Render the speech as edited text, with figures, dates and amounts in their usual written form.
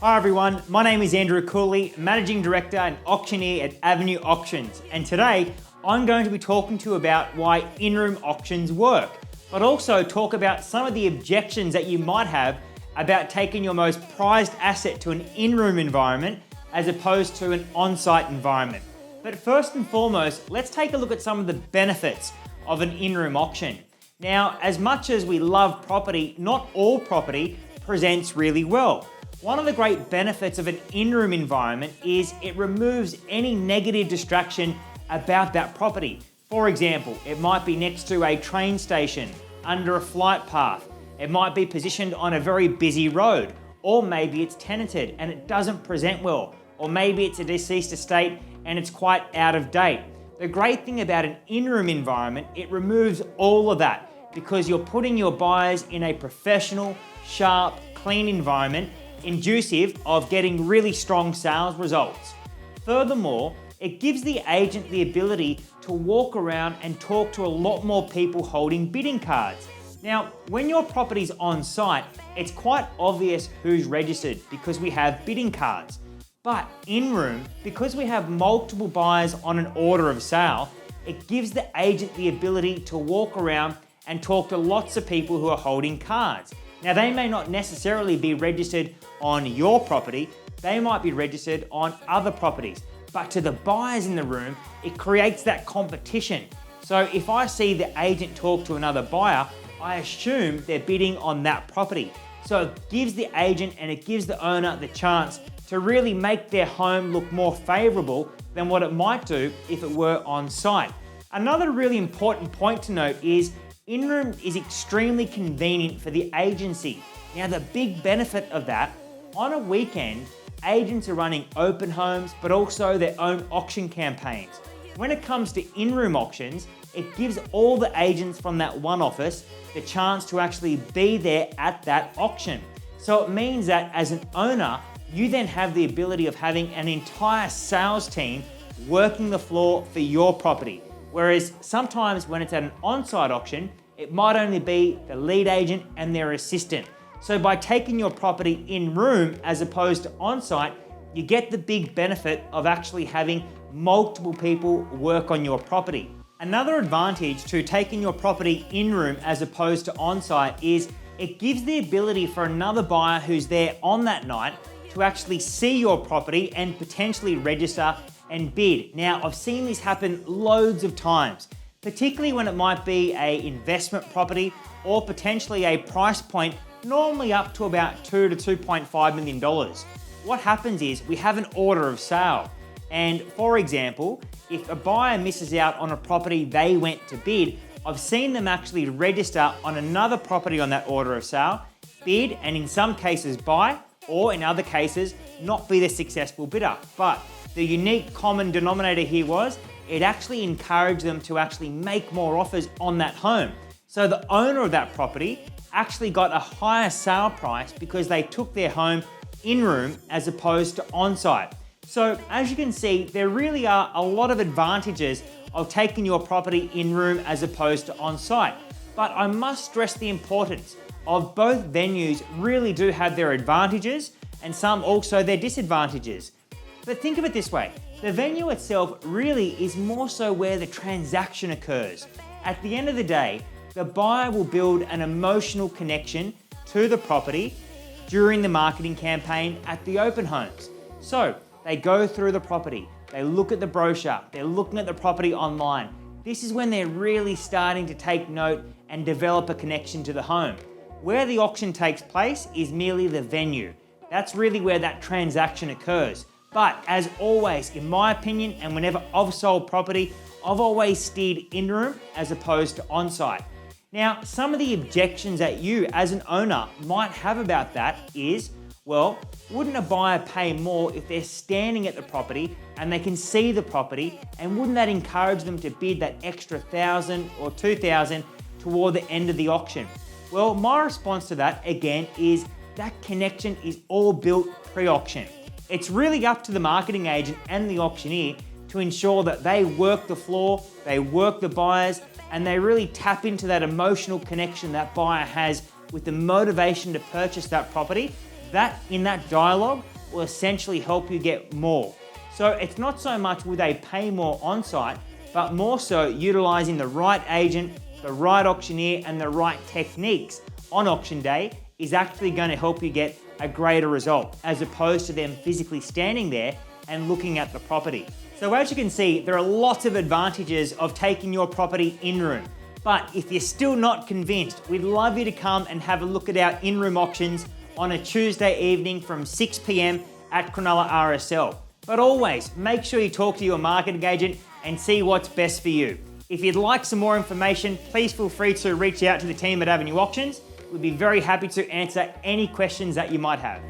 Hi everyone, my name is Andrew Cooley, Managing Director and Auctioneer at Avenue Auctions, and today I'm going to be talking to you about why in-room auctions work, but also talk about some of the objections that you might have about taking your most prized asset to an in-room environment as opposed to an on-site environment. But first and foremost, let's take a look at some of the benefits of an in-room auction. Now, as much as we love property, not all property presents really well. One of the great benefits of an in-room environment is it removes any negative distraction about that property. For example, it might be next to a train station, under a flight path, it might be positioned on a very busy road, or maybe it's tenanted and it doesn't present well, or maybe it's a deceased estate and it's quite out of date. The great thing about an in-room environment, it removes all of that because you're putting your buyers in a professional, sharp, clean environment inducive of getting really strong sales results. Furthermore, it gives the agent the ability to walk around and talk to a lot more people holding bidding cards. Now, when your property's on site, it's quite obvious who's registered because we have bidding cards. But in-room, because we have multiple buyers on an order of sale, it gives the agent the ability to walk around and talk to lots of people who are holding cards. Now, they may not necessarily be registered on your property, they might be registered on other properties. But to the buyers in the room, it creates that competition. So if I see the agent talk to another buyer, I assume they're bidding on that property. So it gives the agent and it gives the owner the chance to really make their home look more favorable than what it might do if it were on site. Another really important point to note is in-room is extremely convenient for the agency. Now, the big benefit of that, on a weekend, agents are running open homes, but also their own auction campaigns. When it comes to in-room auctions, it gives all the agents from that one office the chance to actually be there at that auction. So it means that as an owner, you then have the ability of having an entire sales team working the floor for your property. Whereas sometimes when it's at an on-site auction, it might only be the lead agent and their assistant. So by taking your property in-room as opposed to on-site, you get the big benefit of actually having multiple people work on your property. Another advantage to taking your property in-room as opposed to on-site is it gives the ability for another buyer who's there on that night to actually see your property and potentially register and bid. Now, I've seen this happen loads of times, particularly when it might be an investment property or potentially a price point normally up to about $2 to $2.5 million. What happens is we have an order of sale. And for example, if a buyer misses out on a property they went to bid, I've seen them actually register on another property on that order of sale, bid, and in some cases buy, or in other cases, not be the successful bidder. But the unique common denominator here was it actually encouraged them to actually make more offers on that home. So the owner of that property actually got a higher sale price because they took their home in-room as opposed to on-site. So as you can see, there really are a lot of advantages of taking your property in-room as opposed to on-site. But I must stress the importance of both venues really do have their advantages and some also their disadvantages. But think of it this way, the venue itself really is more so where the transaction occurs. At the end of the day, the buyer will build an emotional connection to the property during the marketing campaign at the open homes. So they go through the property, they look at the brochure, they're looking at the property online. This is when they're really starting to take note and develop a connection to the home. Where the auction takes place is merely the venue. That's really where that transaction occurs. But as always, in my opinion, and whenever I've sold property, I've always steered in-room as opposed to on-site. Now, some of the objections that you as an owner might have about that is, well, wouldn't a buyer pay more if they're standing at the property and they can see the property, and wouldn't that encourage them to bid that extra $1,000 or $2,000 toward the end of the auction? Well, my response to that, again, is that connection is all built pre-auction. It's really up to the marketing agent and the auctioneer to ensure that they work the floor, they work the buyers, and they really tap into that emotional connection that buyer has with the motivation to purchase that property That, in that dialogue, will essentially help you get more. So it's not so much with a pay more on-site, but more so utilizing the right agent, the right auctioneer, and the right techniques on auction day is actually going to help you get a greater result, as opposed to them physically standing there and looking at the property. So as you can see, there are lots of advantages of taking your property in-room. But if you're still not convinced, we'd love you to come and have a look at our in-room auctions on a Tuesday evening from 6 p.m. at Cronulla RSL. But always, make sure you talk to your marketing agent and see what's best for you. If you'd like some more information, please feel free to reach out to the team at Avenue Auctions. We'd be very happy to answer any questions that you might have.